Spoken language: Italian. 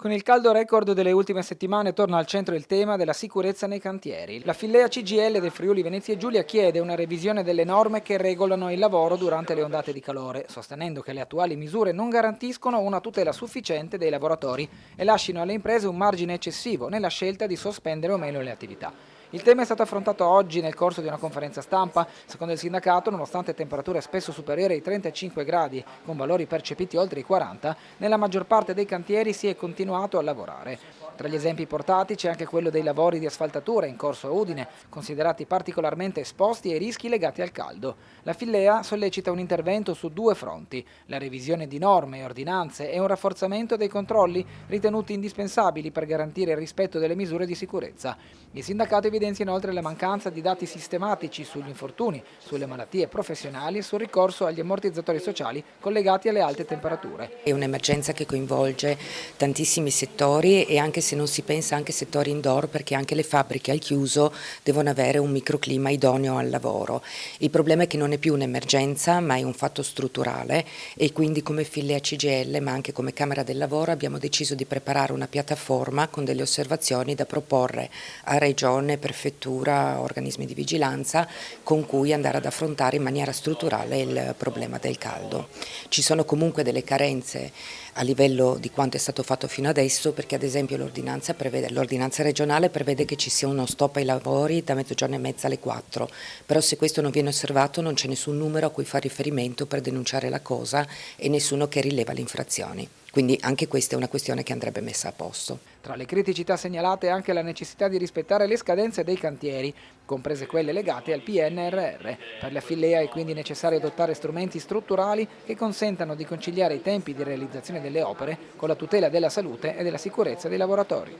Con il caldo record delle ultime settimane torna al centro il tema della sicurezza nei cantieri. La Fillea CGIL del Friuli Venezia Giulia chiede una revisione delle norme che regolano il lavoro durante le ondate di calore, sostenendo che le attuali misure non garantiscono una tutela sufficiente dei lavoratori e lasciano alle imprese un margine eccessivo nella scelta di sospendere o meno le attività. Il tema è stato affrontato oggi nel corso di una conferenza stampa. Secondo il sindacato, nonostante temperature spesso superiori ai 35 gradi, con valori percepiti oltre i 40, nella maggior parte dei cantieri si è continuato a lavorare. Tra gli esempi portati c'è anche quello dei lavori di asfaltatura in corso a Udine, considerati particolarmente esposti ai rischi legati al caldo. La Fillea sollecita un intervento su due fronti: la revisione di norme e ordinanze e un rafforzamento dei controlli, ritenuti indispensabili per garantire il rispetto delle misure di sicurezza. Il sindacato evidenzia inoltre la mancanza di dati sistematici sugli infortuni, sulle malattie professionali e sul ricorso agli ammortizzatori sociali collegati alle alte temperature. È un'emergenza che coinvolge tantissimi settori e anche se non si pensa anche settori indoor, perché anche le fabbriche al chiuso devono avere un microclima idoneo al lavoro. Il problema è che non è più un'emergenza ma è un fatto strutturale e quindi come Fillea CGIL ma anche come Camera del Lavoro abbiamo deciso di preparare una piattaforma con delle osservazioni da proporre a Regione, Prefettura, organismi di vigilanza con cui andare ad affrontare in maniera strutturale il problema del caldo. Ci sono comunque delle carenze a livello di quanto è stato fatto fino adesso, perché ad esempio l'ordinanza regionale prevede che ci sia uno stop ai lavori da mezzogiorno e mezza alle 4, però se questo non viene osservato non c'è nessun numero a cui fare riferimento per denunciare la cosa e nessuno che rileva le infrazioni. Quindi anche questa è una questione che andrebbe messa a posto. Tra le criticità segnalate anche la necessità di rispettare le scadenze dei cantieri, comprese quelle legate al PNRR. Per la Fillea è quindi necessario adottare strumenti strutturali che consentano di conciliare i tempi di realizzazione delle opere con la tutela della salute e della sicurezza dei lavoratori.